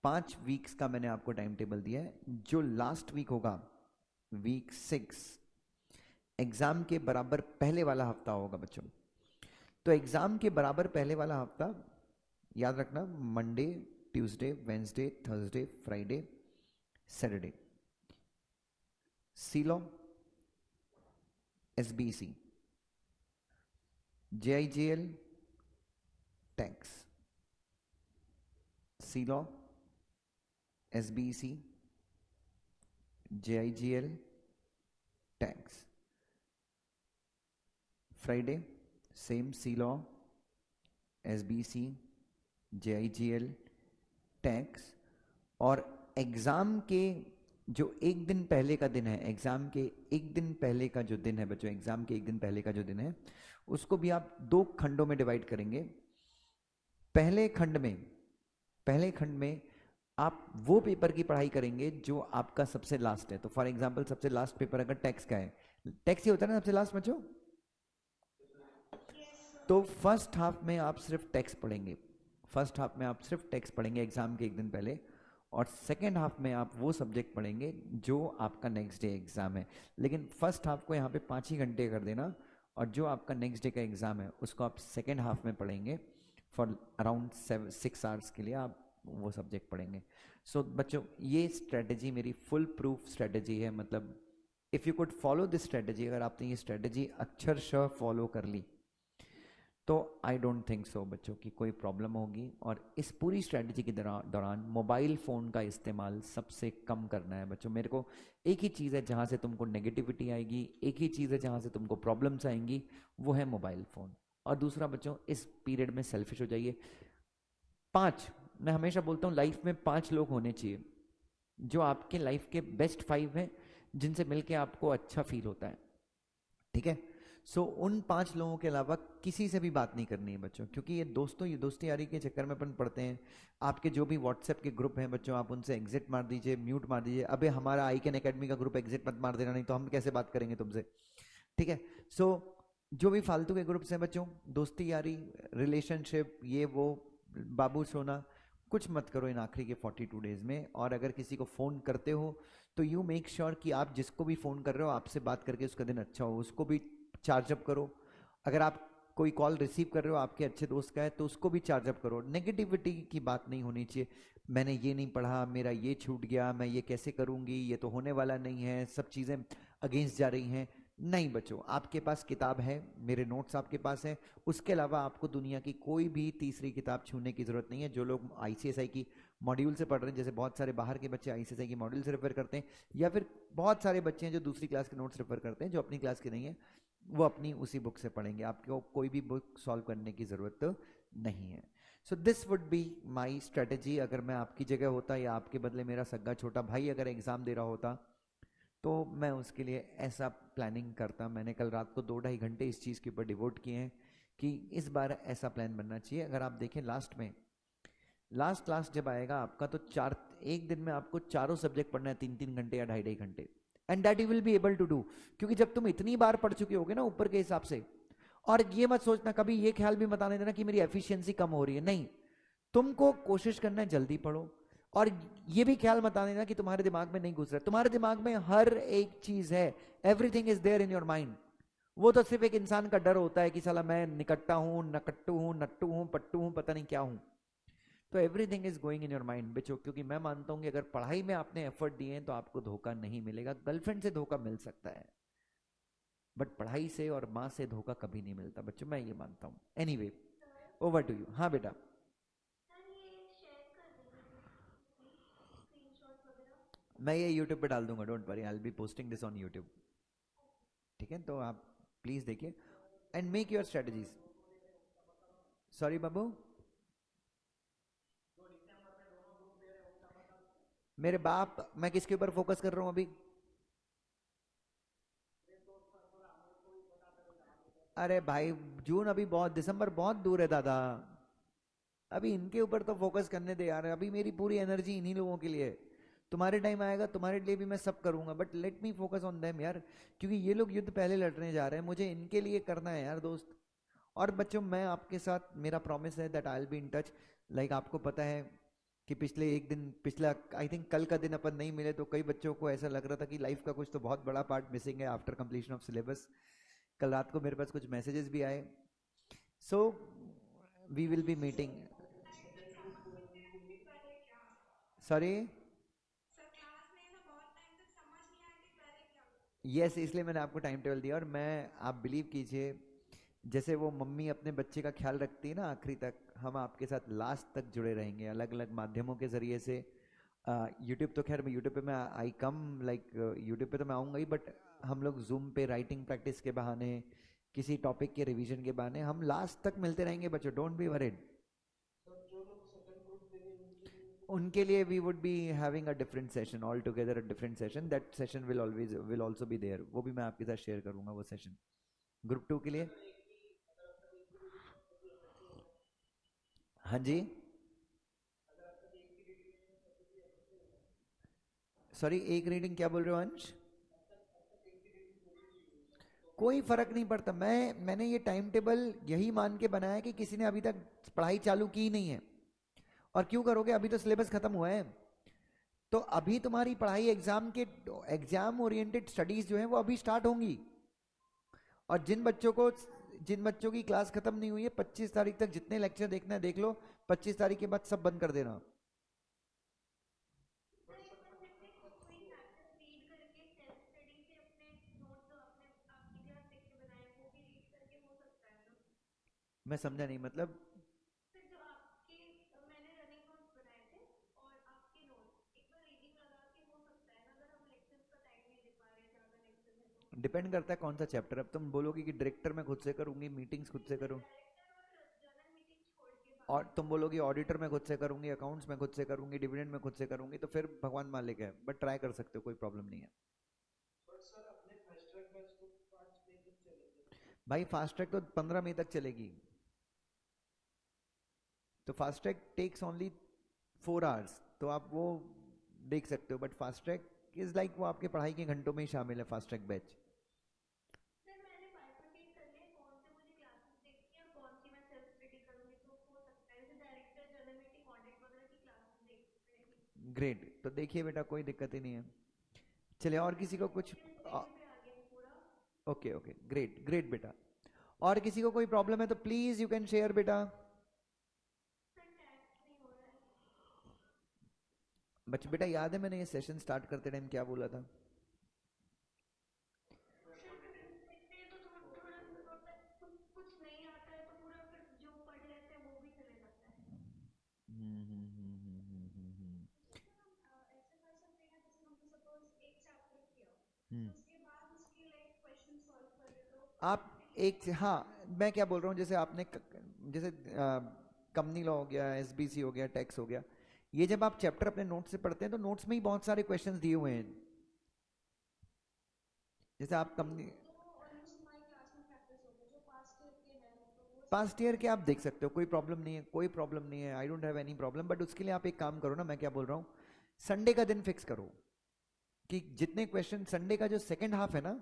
5 वीक्स का मैंने आपको टाइम टेबल दिया है. जो लास्ट वीक होगा वीक 6 एग्जाम के बराबर पहले वाला हफ्ता होगा बच्चों. तो एग्जाम के बराबर पहले वाला हफ्ता याद रखना, Monday Tuesday Wednesday Thursday Friday Saturday. C law SBC JIGL tax. C law SBC JIGL tax. Friday same C law SBC JIGL tax. और एग्जाम के जो एक दिन पहले का दिन है, एग्जाम के एक दिन पहले का जो दिन है बच्चों, एग्जाम के एक दिन पहले का जो दिन है उसको भी आप 2 खंडों में डिवाइड करेंगे. पहले खंड में आप वो पेपर की पढ़ाई करेंगे जो आपका सबसे लास्ट है. तो फॉर एग्जांपल सबसे लास्ट पेपर अगर टैक्स का है, टैक्स ही होता है ना सबसे लास्ट बच्चों, तो फर्स्ट हाफ में आप सिर्फ टैक्स पढ़ेंगे. फर्स्ट हाफ में आप सिर्फ टैक्स पढ़ेंगे एग्जाम के एक दिन पहले. और सेकेंड हाफ में आप वो सब्जेक्ट पढ़ेंगे जो आपका नेक्स्ट डे एग्जाम है. लेकिन फर्स्ट हाफ को यहाँ पे 5 ही घंटे कर देना, और जो आपका नेक्स्ट डे का एग्जाम है उसको आप सेकेंड हाफ में पढ़ेंगे. फॉर अराउंड 6 आवर्स के लिए आप वो सब्जेक्ट पढ़ेंगे. सो बच्चों ये स्ट्रेटजी मेरी फुल प्रूफ स्ट्रेटजी है. मतलब if you could follow this strategy, अगर आपने ये स्ट्रेटजी अक्षरशः फॉलो कर ली तो आई डोंट थिंक सो बच्चों की कोई प्रॉब्लम होगी. और इस पूरी स्ट्रेटजी के दौरान मोबाइल फ़ोन का इस्तेमाल सबसे कम करना है बच्चों. मेरे को एक ही चीज़ है जहाँ से तुमको नेगेटिविटी आएगी, एक ही चीज़ है जहाँ से तुमको प्रॉब्लम्स आएंगी, वो है मोबाइल फ़ोन. और दूसरा बच्चों इस पीरियड में सेल्फिश हो जाइए. 5, मैं हमेशा बोलता हूँ लाइफ में 5 लोग होने चाहिए जो आपके लाइफ के बेस्ट 5 हैं, जिनसे मिलके आपको अच्छा फील होता है. ठीक है. सो उन 5 लोगों के अलावा किसी से भी बात नहीं करनी है बच्चों, क्योंकि ये दोस्ती यारी के चक्कर में अपन पढ़ते हैं. आपके जो भी व्हाट्सएप के ग्रुप हैं बच्चों, आप उनसे एग्जिट मार दीजिए, म्यूट मार दीजिए. अबे हमारा आईकन एकेडमी का ग्रुप एग्जिट मत मार देना, नहीं तो हम कैसे बात करेंगे तुमसे. ठीक है. सो जो भी फालतू के ग्रुप्स हैं बच्चों, दोस्ती यारी रिलेशनशिप ये वो बाबू सोना, कुछ मत करो इन आखिरी के 42 डेज में. और अगर किसी को फ़ोन करते हो तो यू मेक श्योर कि आप जिसको भी फ़ोन कर रहे हो आपसे बात करके उसका दिन अच्छा हो, उसको भी चार्जअप करो. अगर आप कोई कॉल रिसीव कर रहे हो आपके अच्छे दोस्त का है तो उसको भी चार्जअप करो. नेगेटिविटी की बात नहीं होनी चाहिए. मैंने ये नहीं पढ़ा, मेरा ये छूट गया, मैं ये कैसे करूँगी, ये तो होने वाला नहीं है, सब चीज़ें अगेंस्ट जा रही हैं. नहीं बच्चों, आपके पास किताब है, मेरे नोट्स आपके पास हैं. उसके अलावा आपको दुनिया की कोई भी तीसरी किताब छूने की ज़रूरत नहीं है. जो लोग ICSI की मॉड्यूल से पढ़ रहे हैं, जैसे बहुत सारे बाहर के बच्चे ICSI की मॉड्यूल से रेफर करते हैं, या फिर बहुत सारे बच्चे हैं जो दूसरी क्लास के नोट्स रेफर करते हैं जो अपनी क्लास के नहीं है, वो अपनी उसी बुक से पढ़ेंगे. आपको कोई भी बुक सॉल्व करने की ज़रूरत नहीं है. So this would be my strategy. अगर मैं आपकी जगह होता या आपके बदले मेरा सग्गा छोटा भाई अगर एग्ज़ाम दे रहा होता तो मैं उसके लिए ऐसा प्लानिंग करता. मैंने कल रात को 2-2.5 घंटे इस चीज़ के ऊपर डिवोट किए हैं कि इस बार ऐसा प्लान बनना चाहिए. अगर आप देखें लास्ट क्लास जब आएगा आपका तो एक दिन में आपको चारों सब्जेक्ट पढ़ना है 3-3 घंटे या 2.5-2.5 घंटे. And that you will be able to do, क्योंकि जब तुम इतनी बार पढ़ चुके होगे ना ऊपर के हिसाब से. और ये मत सोचना, कभी ये ख्याल भी मत आने देना कि मेरी एफिशिएंसी कम हो रही है. नहीं, तुमको कोशिश करना है जल्दी पढ़ो. और ये भी ख्याल मत आने देना कि तुम्हारे दिमाग में नहीं घुस रहा है. तुम्हारे दिमाग में हर एक चीज है. Everything is there in your mind. वो तो सिर्फ एक इंसान का डर होता है कि साला मैं निकट्टा हूं, नकट्टू हूं, नट्टू हूं, पट्टू हूं, पता नहीं क्या हूं. तो everything is going in your mind बच्चों. क्योंकि मैं मानता हूं कि अगर पढ़ाई में आपने एफर्ट दिए हैं तो आपको धोखा नहीं मिलेगा. गर्लफ्रेंड से धोखा मिल सकता है बट पढ़ाई से और माँ से धोखा कभी नहीं मिलता बच्चों, मैं ये मानता हूं. Anyway, over to you. हाँ बेटा. मैं ये यूट्यूब पे डाल दूंगा, don't worry, I will be posting this on YouTube. ठीक है, तो आप प्लीज देखिए and make your strategies. Sorry बाबू, मेरे बाप, मैं किसके ऊपर फोकस कर रहा हूँ अभी? अरे भाई, जून अभी बहुत, दिसंबर बहुत दूर है दादा। अभी इनके ऊपर तो फोकस करने दे यार, अभी मेरी पूरी एनर्जी इन्हीं लोगों के लिए है। तुम्हारे टाइम आएगा, तुम्हारे लिए भी मैं सब करूंगा, but let me focus on them यार, क्योंकि ये लोग युद्ध पहले लड़ने जा रहे हैं, मुझे इनके लिए करना है यार दोस्त। और बच्चों, मैं आपके साथ, मेरा प्रॉमिस है that I will be in touch. Like आपको पता है कि पिछले एक दिन, पिछला आई थिंक कल का दिन अपन नहीं मिले, तो कई बच्चों को ऐसा लग रहा था कि लाइफ का कुछ तो बहुत बड़ा पार्ट मिसिंग है आफ्टर कंप्लीशन ऑफ सिलेबस। कल रात को मेरे पास कुछ मैसेजेस भी आए। So we will be meeting. Sorry. Yes, इसलिए मैंने आपको टाइम टेबल दिया, और मैं, आप बिलीव कीजिए, जैसे वो मम्मी अपने बच्चे का ख्याल रखती है ना आखिरी तक, हम आपके साथ लास्ट तक जुड़े रहेंगे अलग अलग माध्यमों के जरिए से। यूट्यूब तो खैर, मैं यूट्यूब पे, मैं आई कम लाइक, यूट्यूब पे तो मैं आऊँगा ही, बट हम लोग जूम पे राइटिंग प्रैक्टिस के बहाने, किसी टॉपिक के रिवीजन के बहाने हम लास्ट तक मिलते रहेंगे बच्चों, डोंट बी वरीड। उनके लिए we would be having a different session all together, a different session, that session will always will also be there, वो भी मैं आपके साथ शेयर करूंगा वो सेशन, ग्रुप 2 के लिए। हाँ जी। सॉरी, एक रीडिंग क्या बोल रहे हो अंश? कोई फर्क नहीं पड़ता, मैंने ये टाइम टेबल यही मान के बनाया है कि किसी ने अभी तक पढ़ाई चालू की नहीं है। और क्यों करोगे, अभी तो सिलेबस खत्म हुआ है। तो अभी तुम्हारी पढ़ाई, एग्जाम के, एग्जाम ओरिएंटेड स्टडीज जो है वो अभी स्टार्ट होंगी। और जिन बच्चों की क्लास खत्म नहीं हुई है, 25 तारीख तक जितने लेक्चर देखना है देख लो, 25 तारीख के बाद सब बंद कर देना। मैं समझा नहीं मतलब। डिपेंड करता है कौन सा चैप्टर, अब तुम बोलोगे कि डायरेक्टर मैं खुद से करूंगी, मीटिंग्स खुद से करूँ, और तुम बोलोगी ऑडिटर मैं खुद से करूंगी, अकाउंट्स मैं खुद से करूंगी, डिविडेंड मैं खुद से करूंगी, तो फिर भगवान मालिक है, बट ट्राई कर सकते हो, कोई प्रॉब्लम नहीं है। भाई फास्ट ट्रैक तो 15 मई तक चलेगी। तो fast track takes only 4 hours, तो आप वो देख सकते हो, but fast track is like, वो आपके पढ़ाई के घंटों में ही शामिल है फास्ट ट्रैक बैच। ग्रेट, तो देखिए बेटा, कोई दिक्कत ही नहीं है। चलिए, और किसी को कुछ? ओके ओके, ग्रेट ग्रेट बेटा। और किसी को कोई प्रॉब्लम है तो प्लीज यू कैन शेयर बेटा। बच्चे बेटा, याद है मैंने ये सेशन स्टार्ट करते टाइम क्या बोला था? हम्म। आप एक से, हाँ, मैं क्या बोल रहा हूँ, जैसे आपने जैसे कंपनी लॉ हो गया, एसबीसी हो गया, टैक्स हो गया, ये जब आप चैप्टर अपने नोट्स से पढ़ते हैं तो नोट्स में ही बहुत सारे क्वेश्चंस दिए हुए हैं। जैसे आप कंपनी, पास्ट ईयर के आप देख सकते हो, कोई प्रॉब्लम नहीं है, कोई प्रॉब्लम नहीं है, I don't have any problem, but उसके लिए आप एक काम करो ना, मैं क्या बोल रहा हूँ, संडे का दिन फिक्स करो, कि जितने क्वेश्चन संडे का जो सेकंड हाफ है ना,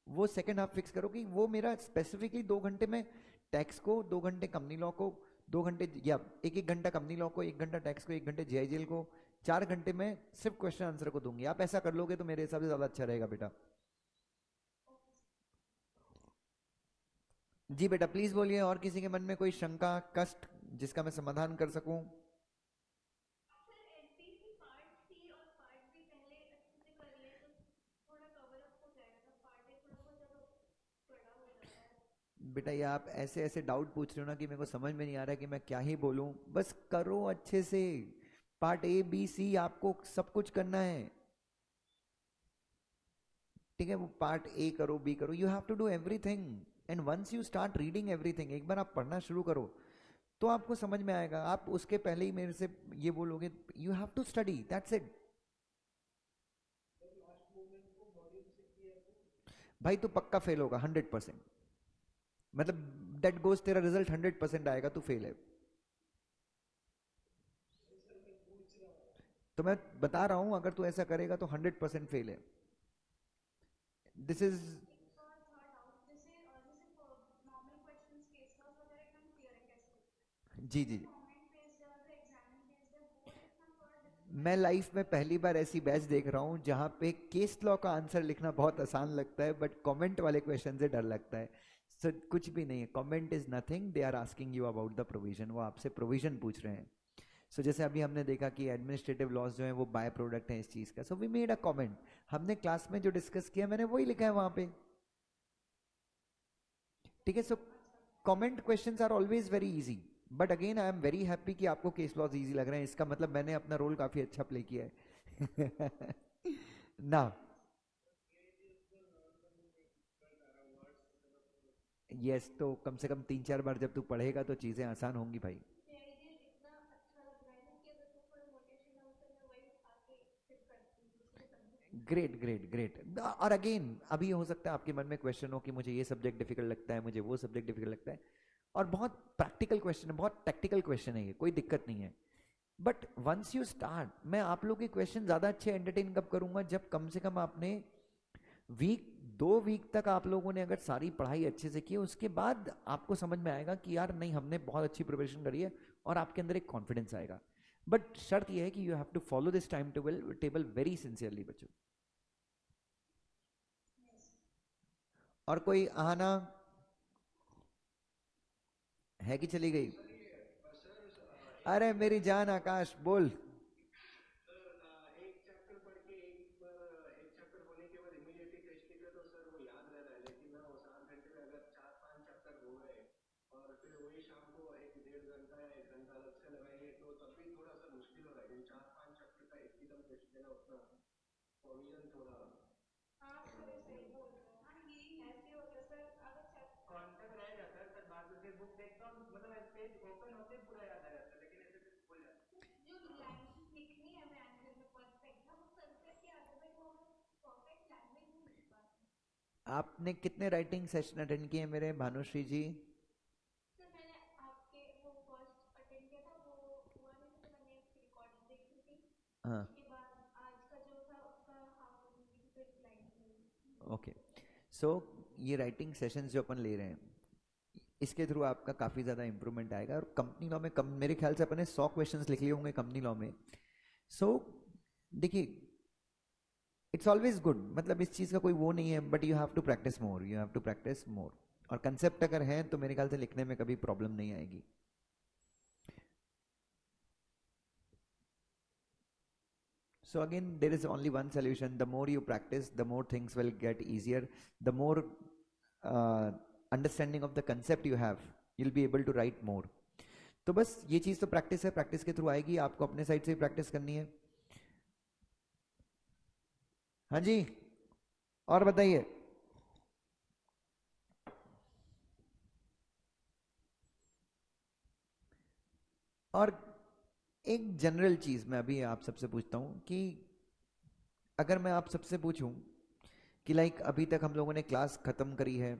वो सेकंड हाफ फिक्स करो कि वो मेरा स्पेसिफिकली 2 घंटे में टैक्स को, 2 घंटे कंपनी लॉ को, 2 घंटे, या एक एक घंटा कंपनी लॉ को, 1 घंटा टैक्स को, 1 घंटे जेआईजेल को, 4 घंटे में सिर्फ क्वेश्चन आंसर को दूंगी। आप ऐसा कर लोगे तो मेरे हिसाब से ज्यादा अच्छा रहेगा बेटा। जी बेटा, प्लीज बोलिए, और किसी के मन में कोई शंका, कष्ट, जिसका मैं समाधान कर सकूं? बेटा, ये आप ऐसे ऐसे डाउट पूछ रहे हो ना कि मेरे को समझ में नहीं आ रहा है कि मैं क्या ही बोलूं, बस करो अच्छे से। पार्ट ए बी सी आपको सब कुछ करना है। ठीक है, वो पार्ट ए करो, बी करो, you have to do everything. And once you start reading everything, एक बार आप पढ़ना शुरू करो तो आपको समझ में आएगा। आप उसके पहले ही मेरे से ये बोलोगे, you have to study, that's it. भाई तू पक्का फेल होगा 100%। मतलब दैट गोज, तेरा रिजल्ट 100% आएगा, तू फेल है। तो मैं बता रहा हूं, अगर तू ऐसा करेगा तो 100% फेल है। दिस इज, एक और था डाउट, जैसे नॉर्मल क्वेश्चंस केस लॉस वगैरह एकदम क्लियर है कैसे लिखना जी है, जी जो जी। कमेंट बेस्ड है और जो एग्जामिन बेस्ड है वो लिखना थोड़ा मैं डिफिकल्ट लाइफ लगता में पहली बार ऐसी बैच देख रहा हूं जहां पे केस लॉ का आंसर लिखना बहुत आसान लगता है, बट कमेंट वाले क्वेश्चन से डर लगता है। सो कुछ भी नहीं है, comment is nothing, they are asking you about the provision, वो आपसे प्रोविजन पूछ रहे हैं। सो जैसे अभी हमने देखा कि एडमिनिस्ट्रेटिव लॉज जो है वो बाय प्रोडक्ट है इस चीज का, so we made a comment. हमने क्लास में जो डिस्कस किया मैंने वही लिखा है वहां पे। ठीक है, सो है। अच्छा। Comment questions are always very easy. But again I am very happy कि आपको केस लॉज इजी लग रहे हैं, इसका मतलब मैंने अपना रोल काफी अच्छा प्ले किया है। ना, यस, तो कम से कम 3-4 बार जब तू पढ़ेगा तो चीजें आसान होंगी भाई। ये आइडिया इतना अच्छा लग रहा है ना कि अगर तुम थोड़ा मोटिवेशन डाउन तो मैं वही उठा के फिर करती हूँ दूसरे सब्जेक्ट। Great great great. और अगेन अभी हो सकता है आपके मन में क्वेश्चन हो कि मुझे ये सब्जेक्ट डिफिकल्ट लगता है, मुझे वो सब्जेक्ट डिफिकल्ट लगता है, और बहुत प्रैक्टिकल क्वेश्चन है, बहुत टेक्निकल क्वेश्चन है, ये कोई दिक्कत नहीं है। बट वंस यू स्टार्ट, मैं आप लोग के क्वेश्चन ज्यादा अच्छे एंटरटेन कब करूंगा, जब कम से कम आपने वीक 2 वीक तक आप लोगों ने अगर सारी पढ़ाई अच्छे से की, उसके बाद आपको समझ में आएगा कि यार नहीं, हमने बहुत अच्छी प्रिपरेशन करी है, और आपके अंदर एक कॉन्फिडेंस आएगा। बट शर्त यह है कि you have to follow this time table table very sincerely बच्चों। यस। और कोई आना है कि चली गई? अरे मेरी जान आकाश बोल। हाँ सर सही बोल रहे हो, हाँ यही ऐसे ही होता है सर, अगर जो लाइन लिखनी है हमें आंसर में परफेक्ट, हम वो कर करके अदरवाइज वो हमें परफेक्ट लैंग्वेज नहीं लिख पाते। आपने कितने राइटिंग सेशन अटेंड किए मेरे भानुश्री जी? सर मैंने आपके वो फर्स्ट अटेंड किया था, वो हुआ नहीं था, तो मैंने उसकी रिकॉर्डिंग देखी थी। हाँ, उसके बाद आज का जो था उसका हाफ अटेंड की थी, तो एक लाइन की। ओके। सो ये राइटिंग सेशंस जो अपन ले रहे हैं, इसके थ्रू आपका काफ़ी ज़्यादा इंप्रूवमेंट आएगा। और कंपनी लॉ में कम, मेरे ख्याल से अपन ने 100 क्वेश्चंस लिख लिए होंगे कंपनी लॉ में। सो देखिए, इट्स ऑलवेज गुड, मतलब इस चीज़ का कोई वो नहीं है, but you have to practice more, you have to practice more. और कंसेप्ट अगर है तो मेरे ख्याल से लिखने में कभी प्रॉब्लम नहीं आएगी। So again, there is only one solution. The more you practice, the more things will get easier. The more uh, understanding of the concept you have, you'll be able to write more. तो बस ये चीज तो practice है, practice के through आएगी, आपको अपने साइड से ही प्रैक्टिस करनी है। हाँ जी, और बताइए। और एक जनरल चीज मैं अभी आप सबसे पूछता हूँ कि अगर मैं आप सबसे पूछूं कि लाइक अभी तक हम लोगों ने क्लास खत्म करी है,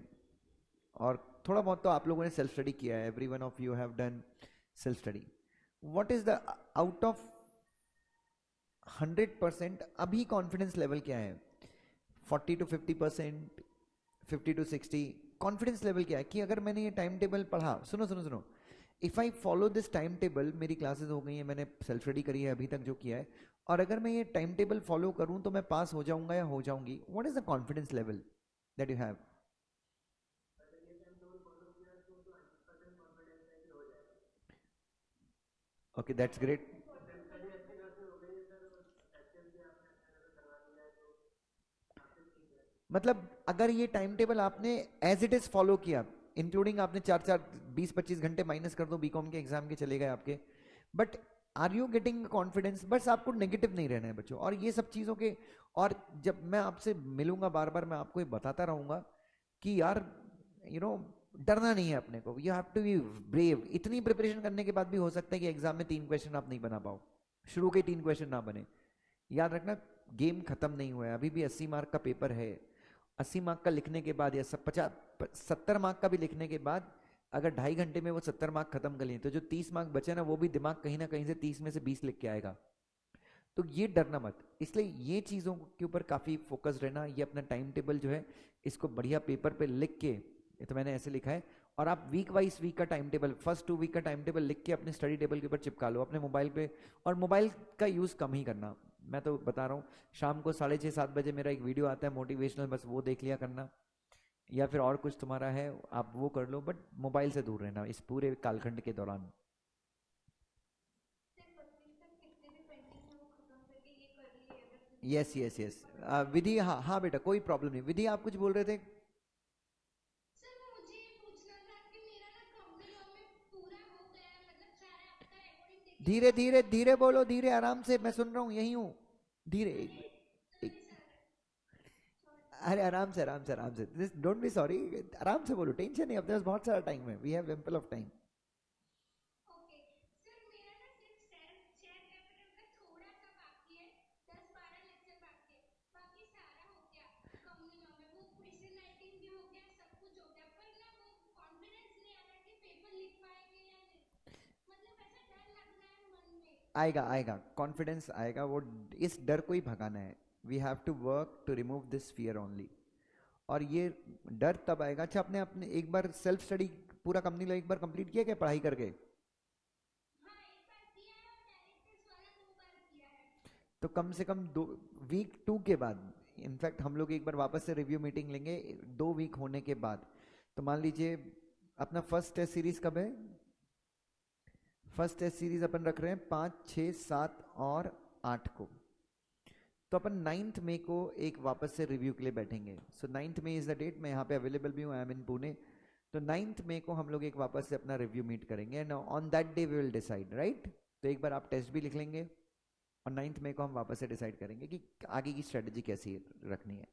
और थोड़ा बहुत तो आप लोगों ने सेल्फ स्टडी किया है, every one of you have done self study. What is the, out of 100% अभी कॉन्फिडेंस लेवल क्या है? 40 to 50%, 50 to 60, कॉन्फिडेंस लेवल क्या है कि अगर मैंने ये टाइम टेबल पढ़ा, सुनो सुनो सुनो, if I follow this time table, मेरी क्लासेस हो गई है, मैंने सेल्फ स्टडी करी है अभी तक जो किया है, और अगर मैं ये टाइम टेबल फॉलो करूं तो मैं पास हो जाऊंगा या हो जाऊंगी, what is the confidence level that you have? Okay, that's great. 40-45%। मतलब अगर ये टाइम टेबल आपने एज इट इज फॉलो किया, इंक्लूडिंग आपने 4-4 20-25 घंटे माइनस कर दो बीकॉम के एग्जाम के चले गए आपके, but are you getting confidence? बस आपको नेगेटिव नहीं रहना है बच्चों। और ये सब चीज़ों के, और जब मैं आपसे मिलूंगा बार बार मैं आपको ये बताता रहूंगा कि यार डरना नहीं है अपने को। You have to be brave. इतनी प्रिपरेशन करने के बाद भी हो सकता है कि एग्जाम में 3 क्वेश्चन आप नहीं बना पाओ, शुरू के 3 क्वेश्चन ना बने। याद रखना, गेम खत्म नहीं हुआ है, अभी भी 80 मार्क का पेपर है। 80 मार्क का लिखने के बाद या 70 मार्क का भी लिखने के बाद अगर 2.5 घंटे में वो 70 मार्क खत्म कर लिए तो जो 30 मार्क बचे ना, वो भी दिमाग कहीं ना कहीं से 30 में से 20 लिख के आएगा। तो ये डरना मत। इसलिए ये चीज़ों के ऊपर काफ़ी फोकस रहना। ये अपना टाइम टेबल जो है इसको बढ़िया पेपर पे लिख के, ये तो मैंने ऐसे लिखा है, और आप वीक वाइज वीक का टाइम टेबल, फर्स्ट 2 वीक का टाइम टेबल लिख के अपने स्टडी टेबल के ऊपर चिपका लो अपने मोबाइल पे। और मोबाइल का यूज़ कम ही करना। मैं तो बता रहा हूँ, शाम को 6:30-7 बजे मेरा एक वीडियो आता है मोटिवेशनल, बस वो देख लिया करना, या फिर और कुछ तुम्हारा है आप वो कर लो, बट मोबाइल से दूर रहना इस पूरे कालखंड के दौरान। सिर्फ 25 तक कितने भी पेंडिंग है वो खत्म करके ये कर लिए अगर yes physical yes yes. Activity करनी है। विधि, हाँ हाँ बेटा, कोई प्रॉब्लम नहीं। विधि आप कुछ बोल रहे थे? सर मुझे ये पूछना था कि मेरा ना कम्युनिटी लॉ में पूरा हो गया है, मतलब सारा आपका रिकॉर्डिंग देखी धीरे मैंने धीरे आपका धीरे बोलो, धीरे आराम से, मैं सुन रहा हूँ, यही हूँ। धीरे अरे एक, सॉरी सर, सॉरी। अरे आराम से आराम से आराम से, डोंट बी सॉरी। आराम से बोलो, टेंशन नहीं, अब तक बहुत सारा टाइम है, we have ample of time. Okay sir, मेरा ना सिर्फ शेयर शेयर कैपिटल का थोड़ा सा बाकी है, 10-12 लेक्चर बाकी है, बाकी सारा हो गया। कम्युनिटी लॉ में वो क्वेश्चन राइटिंग भी हो गया, सब कुछ हो गया, पर ना वो कॉन्फिडेंस नहीं आ रहा कि पेपर लिख पाएंगे या नहीं, मतलब ऐसा डर लग रहा है मन में। आएगा आएगा, कॉन्फिडेंस आएगा। वो इस डर को ही भगाना है। We have to work to remove this fear only. और ये डर तब आएगा। अच्छा, आपने अपने एक बार सेल्फ स्टडी पूरा कंपनी एक बार कंप्लीट किया क्या पढ़ाई करके? हाँ एक बार किया है और डायरेक्ट टेस्ट वाला 2 बार किया है। तो कम से कम वीक 2 के बाद, इनफैक्ट हम लोग एक बार वापस से रिव्यू मीटिंग लेंगे 2 वीक होने के बाद। तो मान लीजिए अपना फर्स्ट टेस्ट सीरीज कब है? फर्स्ट टेस्ट सीरीज अपन रख रहे हैं 5, 6, 7 और 8 को। तो अपन 9 मई को एक वापस से रिव्यू के लिए बैठेंगे। सो 9 मई इज द डेट, मैं यहाँ पे अवेलेबल भी हूँ, आई एम इन पुणे। तो 9 मई को हम लोग एक वापस से अपना रिव्यू मीट करेंगे and on that day we will decide, right? तो एक बार आप टेस्ट भी लिख लेंगे और 9 मई को हम वापस से डिसाइड करेंगे कि आगे की स्ट्रेटजी कैसी रखनी है।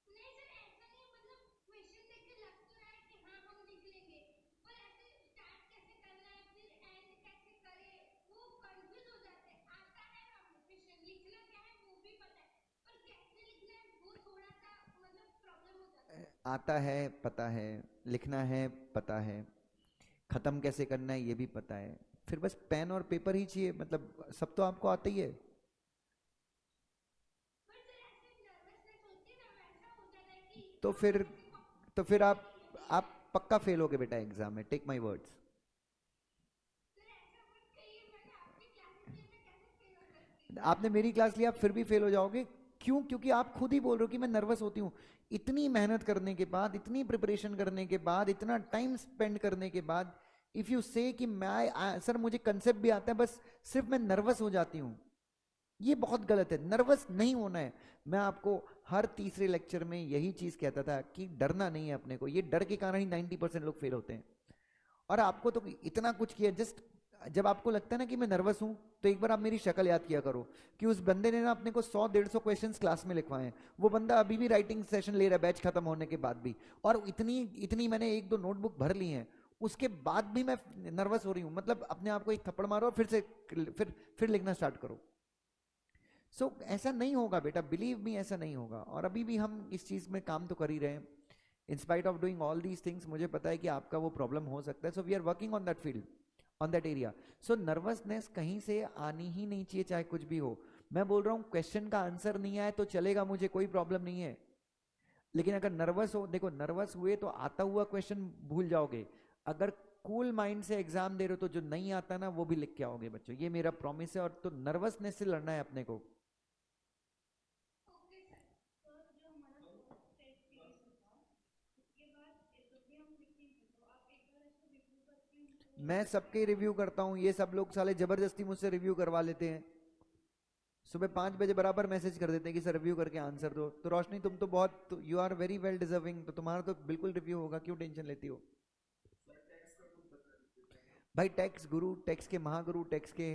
नहीं सर ऐसा नहीं, मतलब क्वेश्चन देख के लग तो रहा है कि हाँ हम लिख लेंगे, पर ऐसे स्टार्ट कैसे करना है फिर एंड कैसे करें वो कंफ्यूज हो जाते हैं। आता है हम क्वेश्चन लिखना क्या है वो भी पता है, पर कैसे लिखना है वो थोड़ा सा मतलब प्रॉब्लम हो जाता है। आता है, पता है, लिखना है, पता है, खत्म कैसे करना है ये भी पता है, फिर बस पेन और पेपर ही चाहिए। मतलब सब तो आपको आता ही है। पर सर ऐसे नर्वसनेस होती है ना, वैसा हो जाता है कि तो हाँ फिर ऐसे तो फिर कॉन्फिडेंस नहीं है ये। आप पक्का फेल होगे बेटा एग्जाम में, टेक माय वर्ड्स। सर ऐसा मत कहिए, मैंने आपकी क्लासेस ली, मैं कैसे फेल हो सकती। आपने मेरी क्लास लिया, आप फिर भी फेल हो जाओगे। क्यों? क्योंकि आप खुद ही बोल रहे हो कि मैं नर्वस होती हूँ। इतनी मेहनत करने के बाद, इतनी प्रिपरेशन करने के बाद, इतना टाइम स्पेंड करने के बाद, इफ यू से कि मैं सर मुझे कंसेप्ट भी आता है, बस सिर्फ मैं नर्वस हो जाती हूँ, ये बहुत गलत है। नर्वस नहीं होना है। मैं आपको हर तीसरे लेक्चर में यही चीज कहता था कि डरना नहीं है अपने को। ये डर के कारण ही 90% लोग फेल होते हैं। और आपको तो इतना कुछ किया, जस्ट जब आपको लगता है ना कि मैं नर्वस हूं, तो एक बार आप मेरी शक्ल याद किया करो कि उस बंदे ने ना अपने को 100-150 क्वेश्चंस क्लास में लिखवाए हैं। वो बंदा अभी भी राइटिंग सेशन ले रहा है बैच खत्म होने के बाद भी। और इतनी इतनी मैंने 1-2 नोटबुक भर ली हैं, उसके बाद भी मैं नर्वस हो रही हूँ। मतलब अपने आप को एक थप्पड़ मारो और फिर से फिर लिखना स्टार्ट करो। ऐसा नहीं होगा बेटा, बिलीव मी, ऐसा नहीं होगा। और अभी भी हम इस चीज में काम तो कर ही रहे हैं। In spite of doing all these things, मुझे पता है कि आपका वो प्रॉब्लम हो सकता है। So we are working on that field, on that area. So nervousness कहीं से आनी ही नहीं चाहिए, चाहे कुछ भी हो। मैं बोल रहा हूँ क्वेश्चन का आंसर नहीं आए तो चलेगा, मुझे कोई प्रॉब्लम नहीं है। लेकिन अगर नर्वस हो, देखो नर्वस हुए तो आता हुआ क्वेश्चन भूल जाओगे। अगर कूल माइंड से एग्जाम दे रहे हो तो जो नहीं आता ना वो भी लिख के आओगे बच्चों, ये मेरा प्रॉमिस है। और तो नर्वसनेस से लड़ना है अपने को। Okay sir. सर जो हमारा फर्स्ट टेस्ट सीरीज होगा उसके बाद जब भी हम लिखेंगे तो आप एक बार इसको रिव्यू करके हमको मैं सबके रिव्यू करता हूँ, ये सब लोग साले जबरदस्ती मुझसे रिव्यू करवा लेते हैं। सुबह 5 बजे बराबर मैसेज कर देते हैं कि सर रिव्यू करके आंसर दो। तो रोशनी तुम तो बहुत, you are very well deserving, तो तुम्हारा तो बिल्कुल रिव्यू होगा, क्यों टेंशन लेती हो? भाई टैक्स गुरु, टैक्स के महागुरु, टैक्स के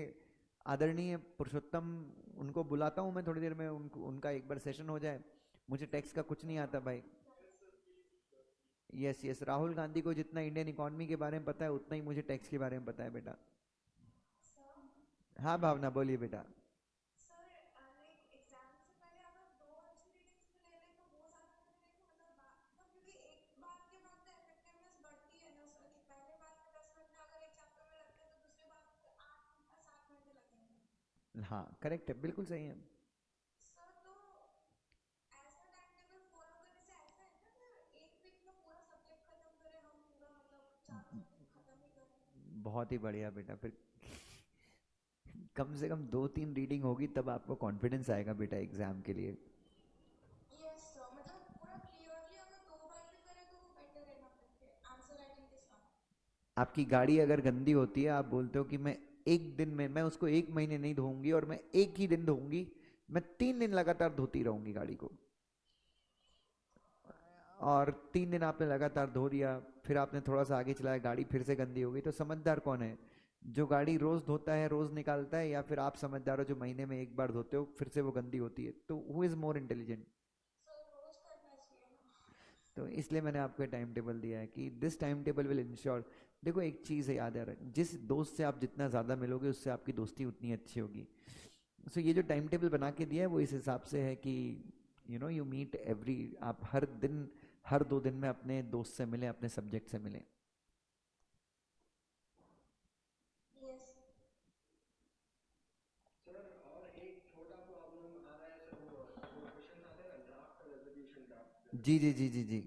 आदरणीय पुरुषोत्तम, उनको बुलाता हूँ मैं थोड़ी देर में, उनका एक बार सेशन हो जाए। मुझे टैक्स का कुछ नहीं आता भाई। यस यस, राहुल गांधी को जितना इंडियन इकोनॉमी के बारे में पता है उतना ही मुझे टैक्स के बारे में पता है बेटा। हाँ भावना, बोलिए बेटा। हाँ करेक्ट है, बिल्कुल सही है। बहुत ही बढ़िया बेटा, फिर कम से कम 2-3 रीडिंग होगी तब आपको कॉन्फिडेंस आएगा बेटा एग्जाम के लिए। आपकी गाड़ी अगर गंदी होती है, आप बोलते हो कि मैं एक दिन में, मैं उसको 1 महीने नहीं धोऊंगी और मैं एक ही दिन धोऊंगी, मैं 3 दिन लगातार धोती रहूंगी गाड़ी को, और 3 दिन आपने लगातार धो दिया, फिर आपने थोड़ा सा आगे चलाया, गाड़ी फिर से गंदी हो गई, तो समझदार कौन है? जो गाड़ी रोज धोता है, रोज निकालता है, या फिर आप समझदार हो जो महीने में एक बार धोते हो फिर से वो गंदी होती है? तो हु इज मोर इंटेलिजेंट? तो इसलिए मैंने आपको टाइम टेबल दिया है कि this time table will ensure. देखो एक चीज़ है याद है, जिस दोस्त से आप जितना ज़्यादा मिलोगे उससे आपकी दोस्ती उतनी अच्छी होगी। सो ये जो टाइम टेबल बना के दिया है वो इस हिसाब से है कि यू मीट एवरी, आप हर दिन, हर 2 दिन में अपने दोस्त से मिलें, अपने सब्जेक्ट से मिलें। जी जी जी जी जी।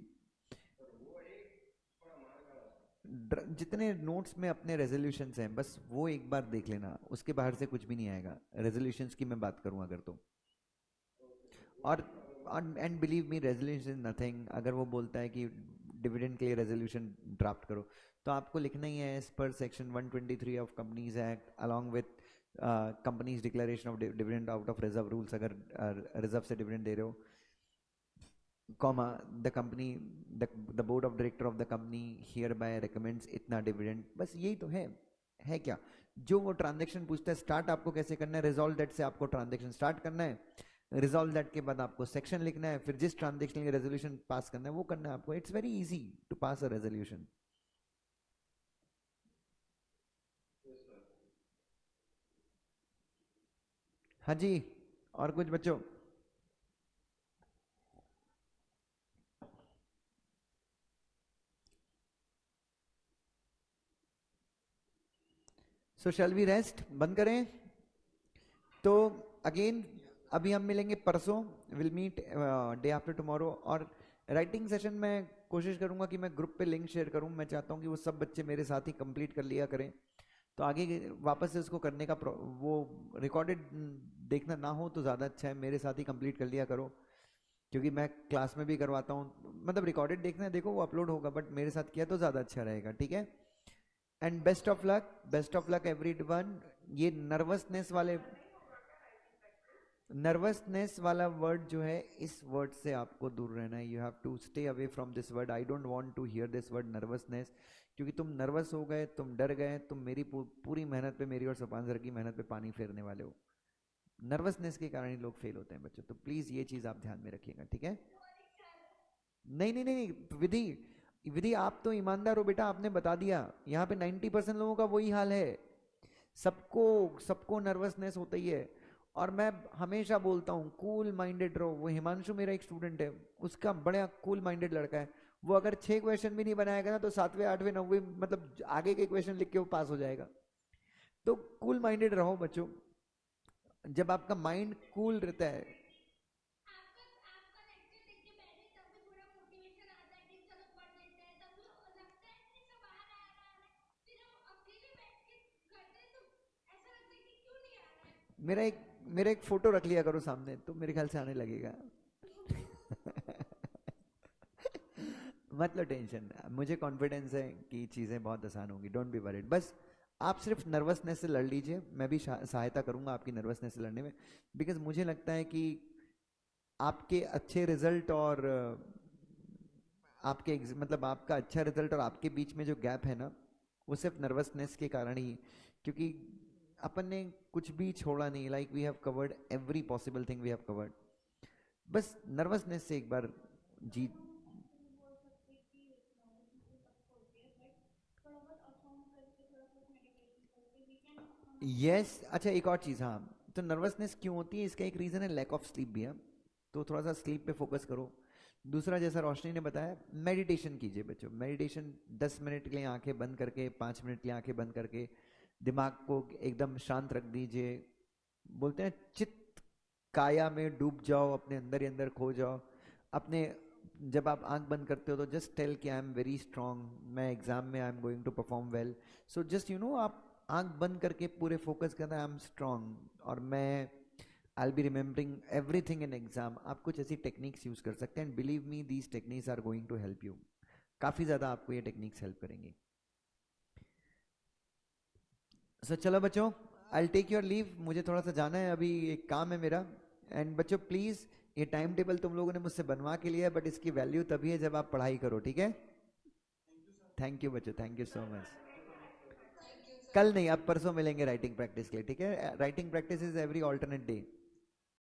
जितने नोट्स में अपने रेजोल्यूशंस हैं बस वो एक बार देख लेना, उसके बाहर से कुछ भी नहीं आएगा। रेजोल्यूशंस की मैं बात करूं अगर तो, और and believe me resolution nothing. अगर वो बोलता है कि डिविडेंड के लिए रेजोल्यूशन ड्राफ्ट करो, तो आपको लिखना ही है एज पर section 123 of companies act along with companies declaration of dividend out of reserve rules, अगर रिजर्व से डिविडेंड दे रहे हो, comma the company, the board of director of the company hereby recommends इतना डिविडेंड। बस यही तो है क्या? जो वो ट्रांजेक्शन पूछता है, स्टार्ट आपको कैसे करना है, रिजॉल्व दैट से आपको ट्रांजेक्शन स्टार्ट करना है, रिजॉल्व दैट के बाद आपको सेक्शन लिखना है, फिर जिस ट्रांजेक्शन के रेजोल्यूशन पास करना है वो करना है आपको। It's very easy to pass a resolution. हाँ जी, और कुछ बच्चों? सो शैल वी रेस्ट, बंद करें? तो अगेन अभी हम मिलेंगे परसों, will meet day after tomorrow. और राइटिंग सेशन में कोशिश करूंगा कि मैं ग्रुप पे लिंक शेयर करूं। मैं चाहता हूं कि वो सब बच्चे मेरे साथ ही कंप्लीट कर लिया करें, तो आगे वापस से उसको करने का वो रिकॉर्डेड देखना ना हो तो ज़्यादा अच्छा है। मेरे साथ ही कंप्लीट कर लिया करो, क्योंकि मैं क्लास में भी करवाता हूँ। मतलब रिकॉर्डेड देखना है, देखो वो अपलोड होगा, बट मेरे साथ किया तो ज़्यादा अच्छा रहेगा, ठीक है? And best of luck everyone. ये नर्वसनेस वाला वर्ड जो है, इस वर्ड से आपको दूर रहना है। You have to stay away from this word. I don't want to hear this word nervousness, क्योंकि तुम नर्वस हो गए, तुम डर गए, तुम मेरी पूरी मेहनत पे, मेरी और सपान सर की मेहनत पे पानी फेरने वाले हो। नर्वसनेस के कारण ही लोग फेल होते हैं बच्चों, तो प्लीज ये चीज आप ध्यान में रखिएगा, ठीक है? नहीं नहीं नहीं नहीं, विधि, विधि आप तो ईमानदार हो बेटा, आपने बता दिया। यहाँ पे 90% लोगों का वही हाल है। सबको सबको नर्वसनेस होता ही है। और मैं हमेशा बोलता हूँ कूल माइंडेड रहो। वो हिमांशु मेरा एक स्टूडेंट है, उसका बड़ा कूल माइंडेड लड़का है। वो अगर 6 क्वेश्चन भी नहीं बनाएगा ना, तो 7वें 8वें 9वें मतलब आगे के क्वेश्चन लिख के वो पास हो जाएगा। तो कूल माइंडेड रहो बच्चों। जब आपका माइंड कूल रहता है, आपका आपका लेक्चर देख के बैठे तब भी थोड़ा मोटिवेशन आता है कि चलो पढ़ लेते हैं, तब लगता है कि सब आ रहा है। फिर हम अकेले बैठ के करते हैं तो ऐसा लगता है कि क्यों नहीं आ रहा है। मेरा एक मेरा एक फोटो रख लिया करो सामने, तो मेरे ख्याल से आने लगेगा। मतलब टेंशन, मुझे कॉन्फिडेंस है कि चीज़ें बहुत आसान होंगी, डोंट बी वरीड। बस आप सिर्फ नर्वसनेस से लड़ लीजिए, मैं भी सहायता करूंगा आपकी नर्वसनेस से लड़ने में। बिकॉज मुझे लगता है कि आपके अच्छे रिजल्ट और आपके मतलब आपका अच्छा रिजल्ट और आपके बीच में जो गैप है ना, वो सिर्फ नर्वसनेस के कारण ही, क्योंकि अपन ने कुछ भी छोड़ा नहीं, like we have covered every possible thing we have covered, बस नर्वसनेस से एक बार जी। यस अच्छा एक और चीज़, हाँ तो नर्वसनेस क्यों होती है, इसका एक रीज़न है लैक ऑफ स्लीप भी है, तो थोड़ा सा स्लीप पे फोकस करो। दूसरा जैसा रोशनी ने बताया, मेडिटेशन कीजिए बच्चों, मेडिटेशन 10 मिनट के लिए आंखें बंद करके, 5 मिनट के लिए आंखें बंद करके दिमाग को एकदम शांत रख दीजिए। बोलते हैं चित्त काया में डूब जाओ, अपने अंदर ही अंदर खो जाओ अपने। जब आप आंख बंद करते हो तो जस्ट टेल कि आई एम वेरी स्ट्रांग, मैं एग्जाम में I am going to perform well. So just you know आप आंख बंद करके पूरे फोकस करना, आई एम स्ट्रांग और मैं I will be remembering everything in exam. आप कुछ ऐसी टेक्निक्स यूज कर सकते हैं, believe me these techniques are going to help you, काफी ज्यादा आपको ये टेक्निक्स हेल्प करेंगी। सो चलो बच्चों, आई टेक योर लीव, मुझे थोड़ा सा जाना है, अभी एक काम है मेरा। एंड बच्चों प्लीज, ये टाइम टेबल तुम लोगों ने मुझसे बनवा के लिया है, बट इसकी वैल्यू तभी है जब आप पढ़ाई करो, ठीक है? थैंक यू बच्चों, थैंक यू सो मच। कल नहीं, अब परसों मिलेंगे राइटिंग प्रैक्टिस के लिए, ठीक है? Writing practice is every alternate day.